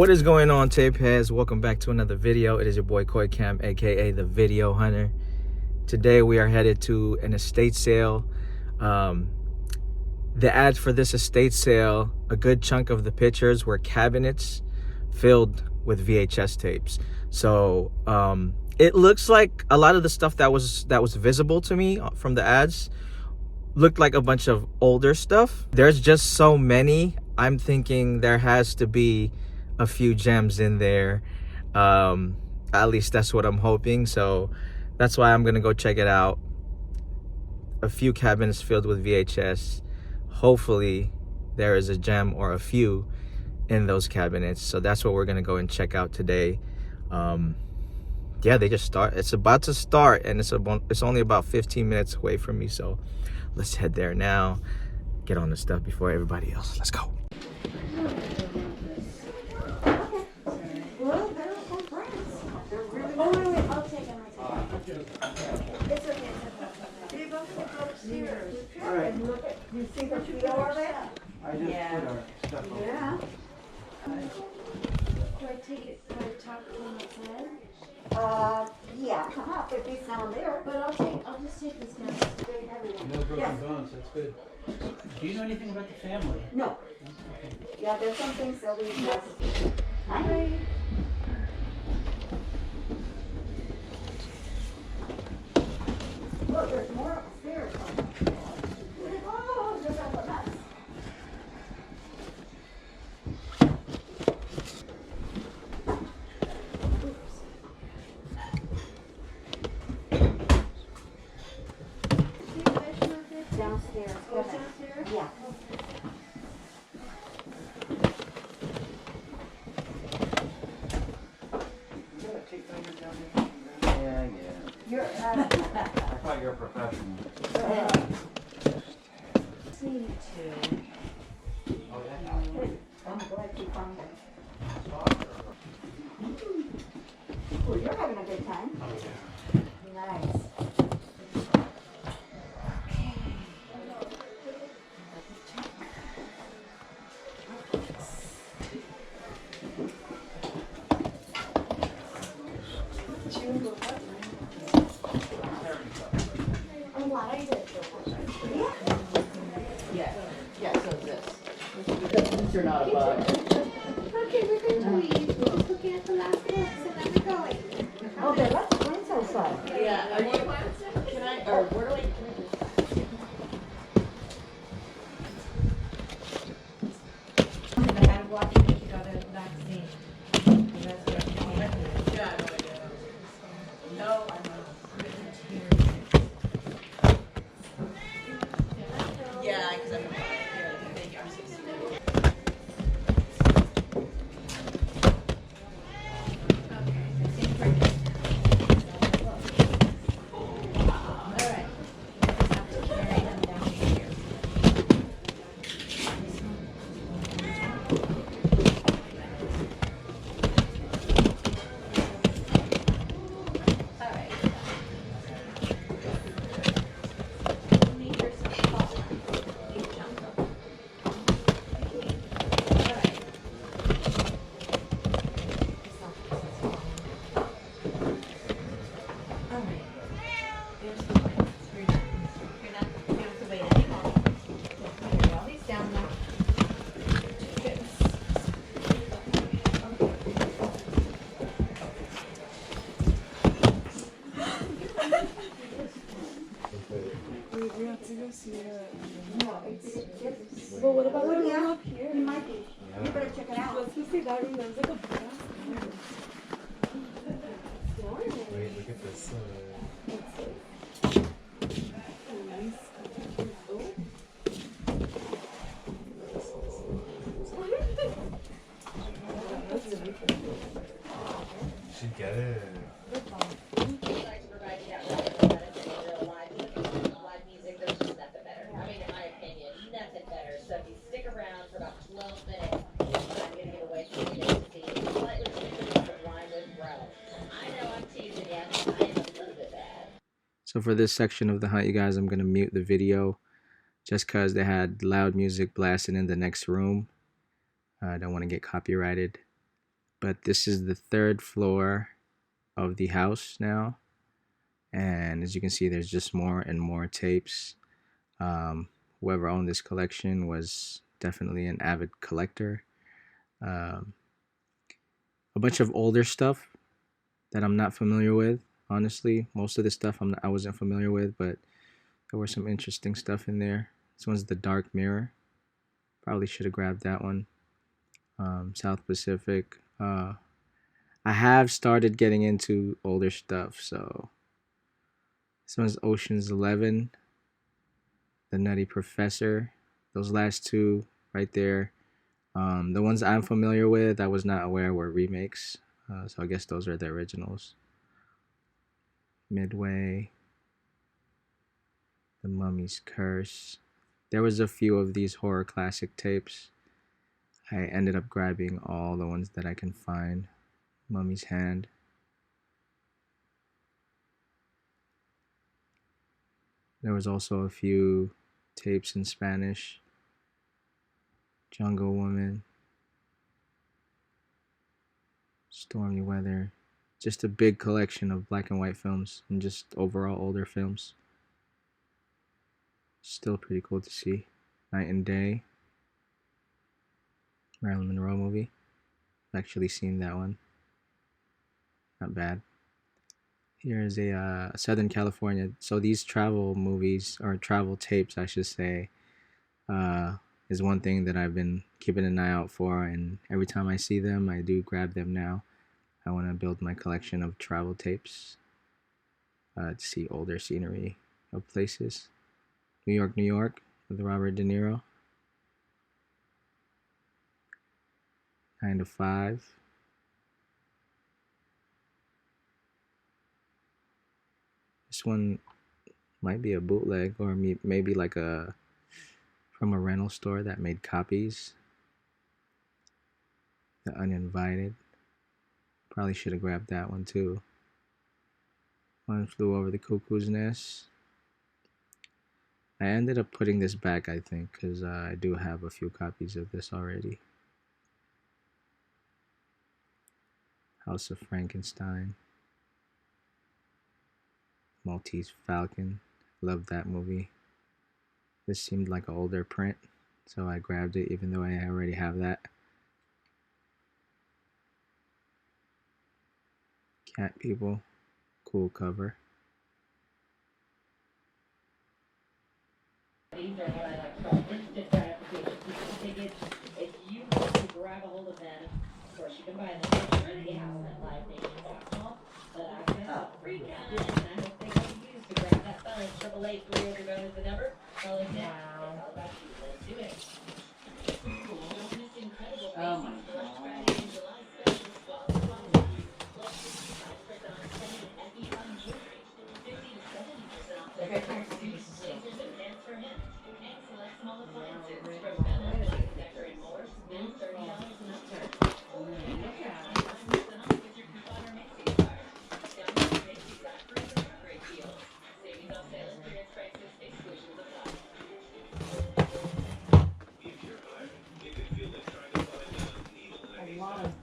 What is going on, tape heads? Welcome back to another video. It is your boy Koi Cam, aka the Video Hunter. Today we are headed to an estate sale. The ads for this estate sale, a good chunk of the pictures were cabinets filled with VHS tapes. So it looks like a lot of the stuff that was visible to me from the ads looked like a bunch of older stuff. There's just so many. I'm thinking there has to be a few gems in there. At least that's what I'm hoping. So that's why I'm gonna go check it out. A few cabinets filled with VHS. Hopefully there is a gem or a few in those cabinets. So that's what we're gonna go and check out today. Yeah, they just start. It's about to start, and it's only about 15 minutes away from me. So let's head there now. Get on the stuff before everybody else. Let's go. All right. You see what you got over there? I just put our stuff over. Yeah. Do I take it? Do I talk to him outside? Yeah, come up if he's down there. But I'll just take this down. No broken bones, that's good. Do you know anything about the family? No. Yeah, there's some things that we have. Hi. Look, there's more upstairs. Oh, look at the mess. Downstairs. Oh, downstairs? Yeah. Yeah. You're, I thought you were a professional. Me too. I'm glad you found it. Oh, you're having a good time. Nice. Yeah, so this. These are not a bug. Okay, we're going to leave. We're just looking at the last books and then we're going. Okay, let's rinse outside. Yeah, are you, can I, or where do I, can I just? I had to watch it if you got a vaccine. And that's what I'm doing. Yeah, no, I'm not. Yeah, because I'm, yeah, thank you, I'm 16. We have to go see it. No, it's Well, what about the room yeah, up here? it might be. You better check it out. Let's go see that room. There's like a big Wait, look at this. Should get it. So for this section of the hunt, you guys, I'm gonna mute the video just because they had loud music blasting in the next room. I don't want to get copyrighted. But this is the third floor of the house now. And as you can see, there's just more and more tapes. Whoever owned this collection was definitely an avid collector. Um, a bunch of older stuff that I'm not familiar with. Honestly, most of the stuff I wasn't familiar with, but there was some interesting stuff in there. This one's The Dark Mirror. Probably should have grabbed that one. South Pacific. I have started getting into older stuff, so this one's Ocean's 11, The Nutty Professor. Those last two right there. The ones I'm familiar with, I was not aware were remakes, so I guess those are the originals. Midway, The Mummy's Curse. There was a few of these horror classic tapes. I ended up grabbing all the ones that I can find. Mummy's Hand. There was also a few tapes in Spanish. Jungle Woman. Stormy Weather. Just a big collection of black and white films and just overall older films. Still pretty cool to see. Night and Day. Marilyn Monroe movie. I've actually seen that one. Not bad. Here is a Southern California. So these travel movies, or travel tapes I should say, is one thing that I've been keeping an eye out for, and every time I see them, I do grab them now. I want to build my collection of travel tapes to see older scenery of places. New York, New York, with Robert De Niro. 9 to 5. This one might be a bootleg, or maybe like from a rental store that made copies. The Uninvited. Probably should have grabbed that one too. One Flew Over the Cuckoo's Nest. I ended up putting this back, I think, because I do have a few copies of this already. House of Frankenstein. Maltese Falcon. Loved that movie. This seemed like an older print, so I grabbed it even though I already have that. Cat People. Cool cover. These are what I like call instant gratification tickets. If you want to grab a hold of them, of course you can buy them at livenations.com. But I've got a free calendar, and I hope they can use to grab that phone. 888-300 is the number. Call it now. It's all about you. Let's do it. Don't miss incredible savings for Black Friday and July specials. 12 plus 65% on skin and FE on jewelry. 50 to 70% off decorative suits, blazers, and pants for him. And select small appliances from Bella, Black Decker, and more. Now $30 an upturn. Or get 25% off with your coupon or Macy's card. Download Macy's app for even more great deals. Savings on sale and clearance prices. Exclusions apply. If you're hiring, it can feel like trying to find a needle in a haystack.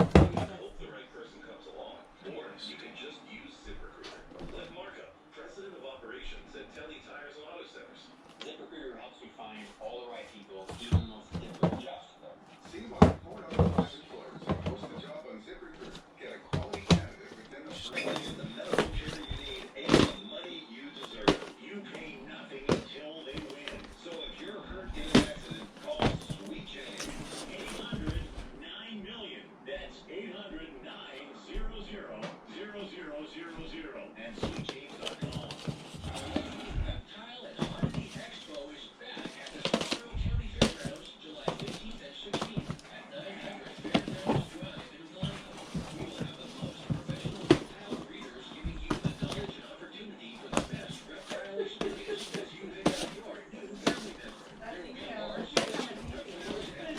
Hope the right person comes along. Or you can just use ZipRecruiter. Let Marco, president of operations at Telly Tires and Auto Centers. ZipRecruiter helps you find all the right people, even the most difficult jobs for them. See Mark, 4 out of 5 employers who post a job on ZipRecruiter get a quality candidate within a Bringing in the medical care you need and the money you deserve. You pay nothing until they win. So if you're hurt in an accident, call Sweet Jane. 800-9-million. That's 800-900-0000 and sweetjames.com. Tile and Harmony Expo is back at the Scarborough County Fairgrounds, July 15th and 16th at 900 Fairgrounds Drive in Blanco. We will have the most professional reptile breeders giving you the knowledge and opportunity for the best reptile experience as you pick out your new family member. There will be a large selection of reptiles and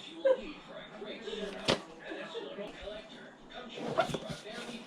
you will need for a great surround and excellent collector. Come join us for a family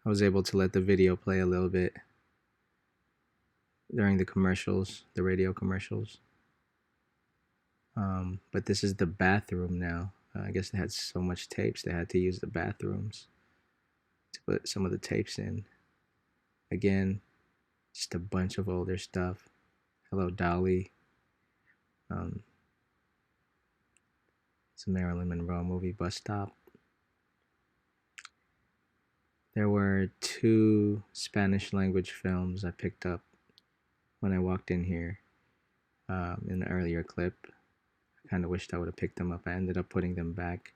I was able to let the video play a little bit during the commercials, the radio commercials. But this is the bathroom now. I guess they had so much tapes, they had to use the bathrooms to put some of the tapes in. Again, just a bunch of older stuff. Hello, Dolly. It's a Marilyn Monroe movie, Bus Stop. There were 2 Spanish language films I picked up when I walked in here in the earlier clip. I kind of wished I would have picked them up. I ended up putting them back.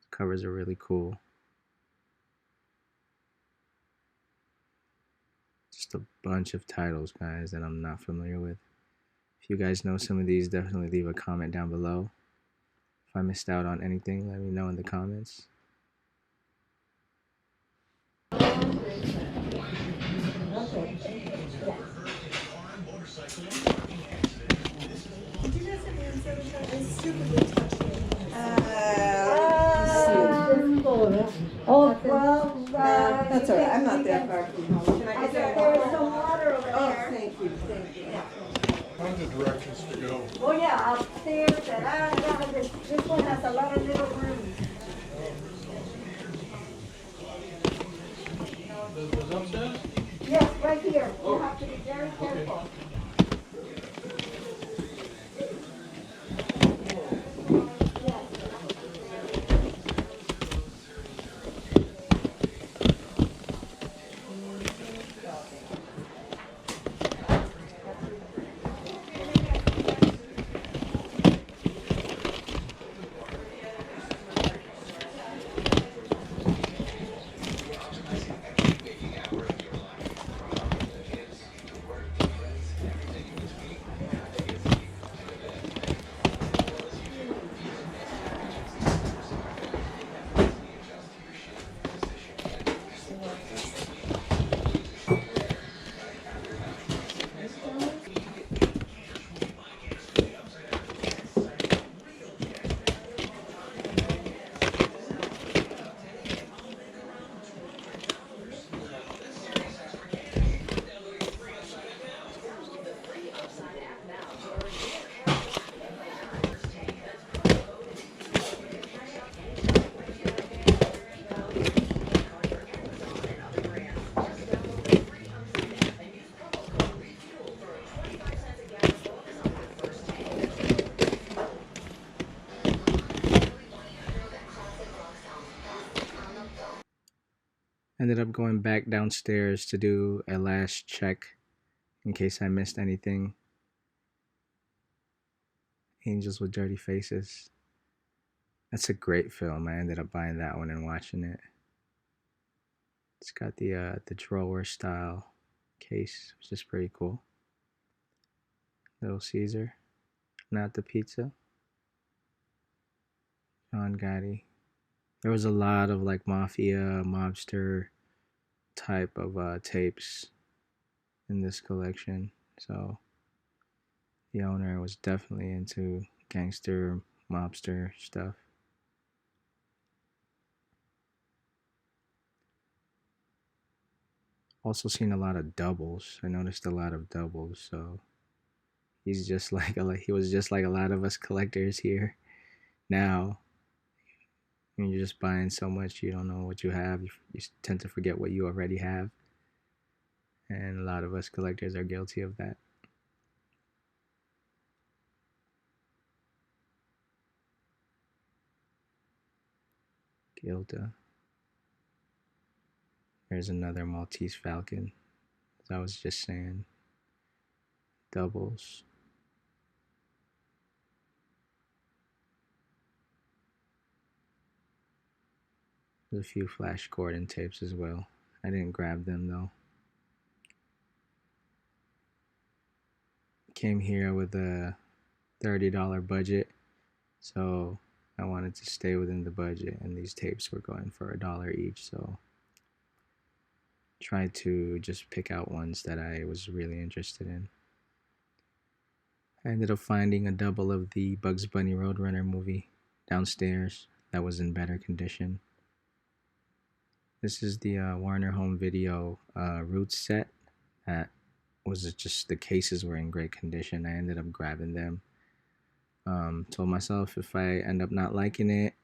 The covers are really cool. Just a bunch of titles, guys, that I'm not familiar with. If you guys know some of these, definitely leave a comment down below. If I missed out on anything, let me know in the comments. Oh, well, that's all right. I'm not that far from home. Can I get There's some water over Oh, there. thank you, thank you. Find the directions to go. Oh, yeah, upstairs, and this one has a lot of little rooms. Those upstairs? Yes, right here. You have to be very careful. Ended up going back downstairs to do a last check in case I missed anything. Angels with Dirty Faces. That's a great film. I ended up buying that one and watching it. It's got the drawer style case, which is pretty cool. Little Caesar, Not the Pizza. John Gotti. There was a lot of like mafia, mobster type of tapes in this collection. So the owner was definitely into gangster, mobster stuff. Also seen a lot of doubles. I noticed a lot of doubles. So he's just like he was just like a lot of us collectors here. Now When you're just buying so much, you don't know what you have. You tend to forget what you already have. And a lot of us collectors are guilty of that. Gilda. There's another Maltese Falcon. As I was just saying. Doubles. There's a few Flash Gordon tapes as well. I didn't grab them though. Came here with a $30 budget, so I wanted to stay within the budget, and these tapes were going for $1 each, so tried to just pick out ones that I was really interested in. I ended up finding a double of the Bugs Bunny Roadrunner movie downstairs that was in better condition. This is the Warner Home Video Roots set that was just, the cases were in great condition. I ended up grabbing them. Told myself if I end up not liking it,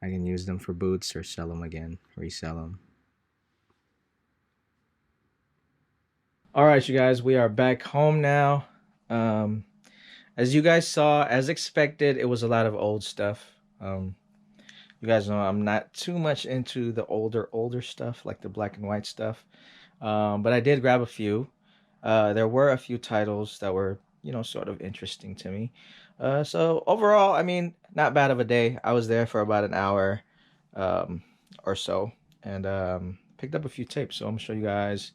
I can use them for boots or sell them again, resell them. All right, you guys, we are back home now. As you guys saw, as expected, it was a lot of old stuff. You guys know I'm not too much into the older stuff, like the black and white stuff. But I did grab a few. There were a few titles that were, you know, sort of interesting to me. So overall, I mean, not bad of a day. I was there for about an hour or so, and picked up a few tapes. So I'm gonna show you guys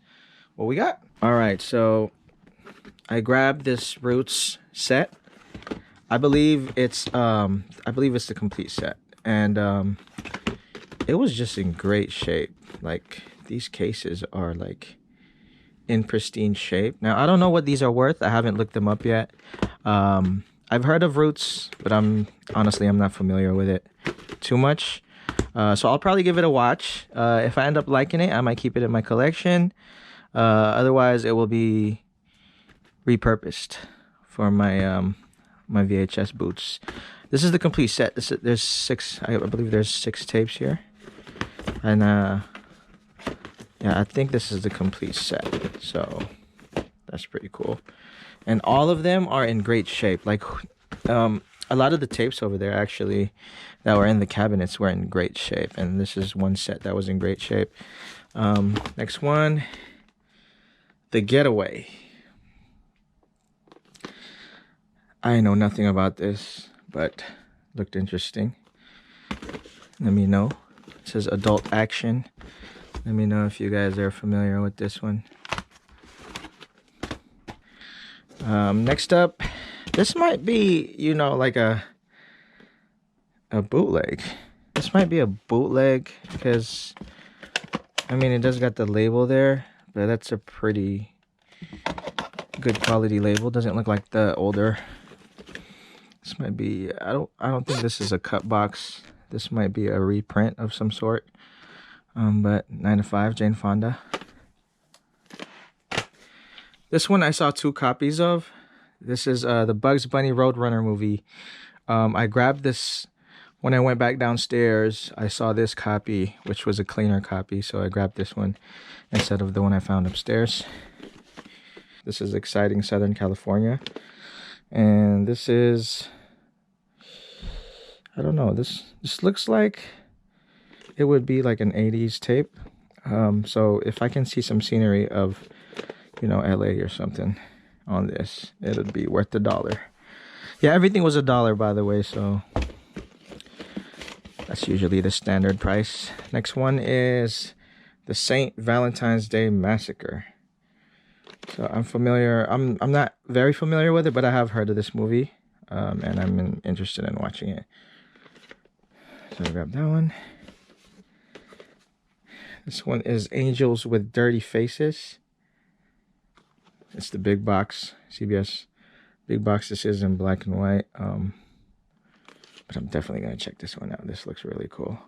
what we got. All right, so I grabbed this Roots set. I believe it's the complete set, and it was just in great shape. Like, these cases are like in pristine shape. Now, I don't know what these are worth. I haven't looked them up yet. I've heard of Roots, but I'm not familiar with it too much. So I'll probably give it a watch. If I end up liking it, I might keep it in my collection. Otherwise, it will be repurposed for my my VHS boots. This is the complete set. There's six. I believe there's 6 tapes here, and yeah, I think this is the complete set. So that's pretty cool. And all of them are in great shape. Like, a lot of the tapes over there actually that were in the cabinets were in great shape. And this is one set that was in great shape. Next one, The Getaway. I know nothing about this, but looked interesting. Let me know. It says adult action. Let me know if you guys are familiar with this one. Next up, this might be, you know, like a bootleg. This might be a bootleg because, I mean, it does got the label there, but that's a pretty good quality label. Doesn't look like the older. This might be, I don't think this is a cut box. This might be a reprint of some sort. But 9 to 5, Jane Fonda. This one I saw 2 copies of. This is the Bugs Bunny Roadrunner movie. I grabbed this when I went back downstairs. I saw this copy, which was a cleaner copy, so I grabbed this one instead of the one I found upstairs. This is Exciting Southern California. And this is, I don't know, this looks like it would be like an 80s tape. So if I can see some scenery of, you know, LA or something on this, it would be worth $1. Yeah, everything was $1, by the way, so that's usually the standard price. Next one is the St. Valentine's Day Massacre. So I'm familiar, I'm not very familiar with it, but I have heard of this movie, and I'm interested in watching it. So I grabbed that one. This one is Angels with Dirty Faces. It's the big box, CBS big box. This is in black and white, but I'm definitely gonna check this one out. This looks really cool.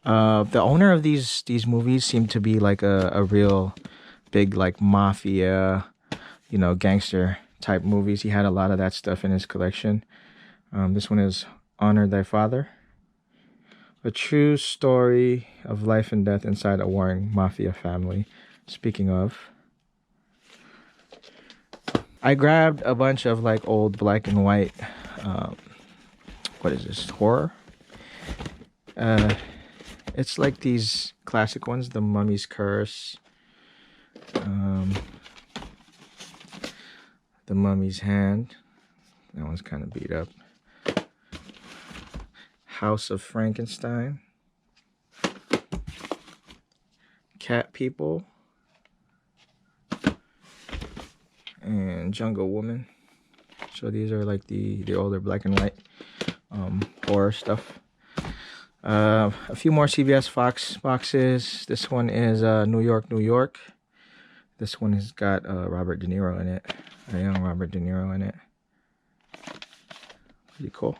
The owner of these movies seemed to be like a real big, like, mafia, you know, gangster type movies. He had a lot of that stuff in his collection. This one is Honor Thy Father. A true story of life and death inside a warring mafia family. Speaking of, I grabbed a bunch of like old black and white, what is this, horror? It's like these classic ones, The Mummy's Curse, The Mummy's Hand. That one's kind of beat up. House of Frankenstein. Cat People. And Jungle Woman. So these are like the older black and white horror stuff. A few more CBS Fox boxes. This one is New York, New York. This one has got Robert De Niro in it. A young Robert De Niro in it. Pretty cool.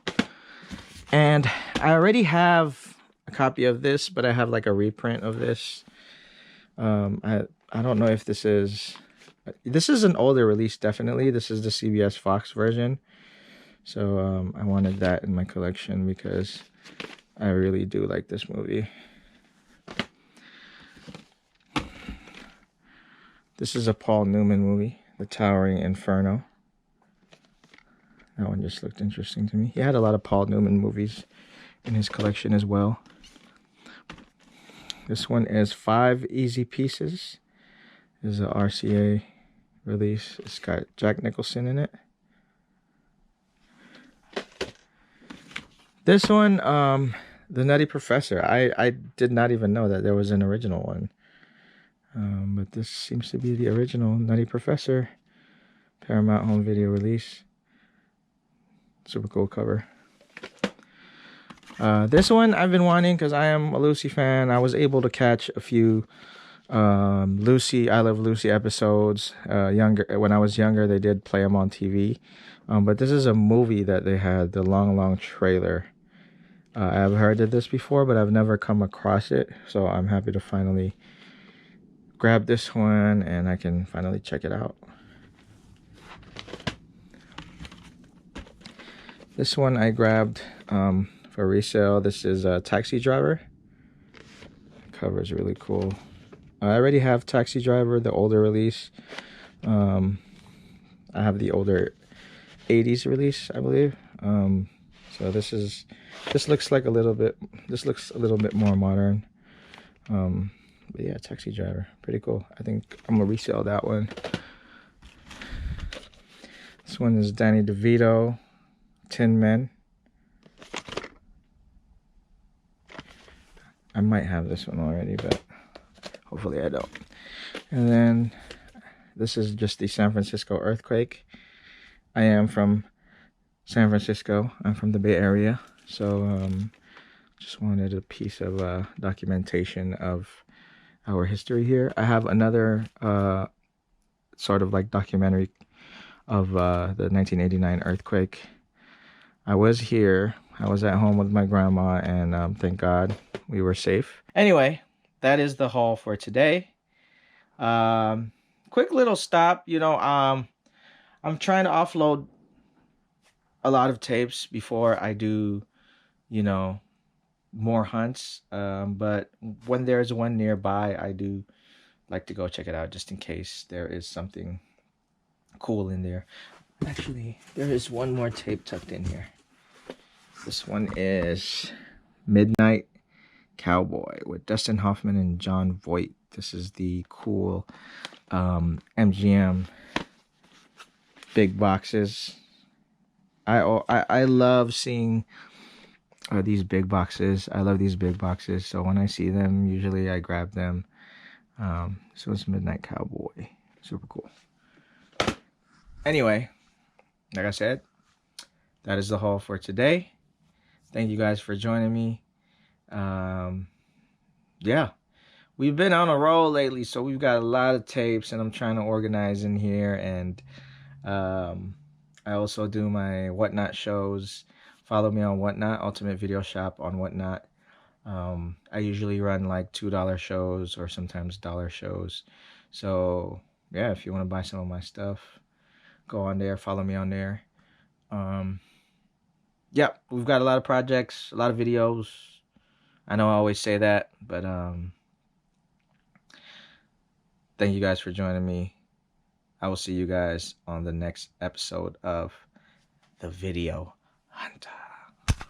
And I already have a copy of this, but I have like a reprint of this. I don't know if this is an older release, definitely. This is the CBS Fox version. So I wanted that in my collection because I really do like this movie. This is a Paul Newman movie, The Towering Inferno. That one just looked interesting to me. He had a lot of Paul Newman movies in his collection as well. This one is 5 Easy Pieces. This is a RCA release. It's got Jack Nicholson in it. This one, The Nutty Professor. I did not even know that there was an original one. But this seems to be the original Nutty Professor. Paramount Home Video release. Super cool cover. This one I've been wanting because I am a Lucy fan. I was able to catch a few Lucy, I Love Lucy episodes. When I was younger, they did play them on TV. But this is a movie that they had, the long trailer. I've heard of this before, but I've never come across it. So I'm happy to finally grab this one and I can finally check it out. This one I grabbed for resale. This is a Taxi Driver. The cover is really cool. I already have Taxi Driver, the older release. I have the older 80s release, I believe. So this looks a little bit more modern. But yeah, Taxi Driver, pretty cool. I think I'm gonna resell that one. This one is Danny DeVito, Tin Men. I might have this one already, but hopefully I don't. And then this is just the San Francisco earthquake. I am from San Francisco. I'm from the Bay Area. So just wanted a piece of documentation of our history here. I have another sort of like documentary of the 1989 earthquake. I was here. I was at home with my grandma, and thank God we were safe. Anyway, that is the haul for today. Quick little stop. I'm trying to offload a lot of tapes before I do, more hunts. But when there's one nearby, I do like to go check it out just in case there is something cool in there. Actually, there is one more tape tucked in here. This one is Midnight Cowboy with Dustin Hoffman and John Voight. This is the cool MGM big boxes. I love seeing these big boxes. I love these big boxes. So when I see them, usually I grab them. So it's Midnight Cowboy. Super cool. Anyway, like I said, that is the haul for today. Thank you guys for joining me. Yeah, we've been on a roll lately, so we've got a lot of tapes, and I'm trying to organize in here. And I also do my Whatnot shows. Follow me on Whatnot, Ultimate Video Shop on Whatnot. I usually run like $2 shows or sometimes dollar shows. So yeah, if you want to buy some of my stuff, go on there, follow me on there. yep, we've got a lot of projects, a lot of videos. I know I always say that, but thank you guys for joining me. I will see you guys on the next episode of The Video Hunter.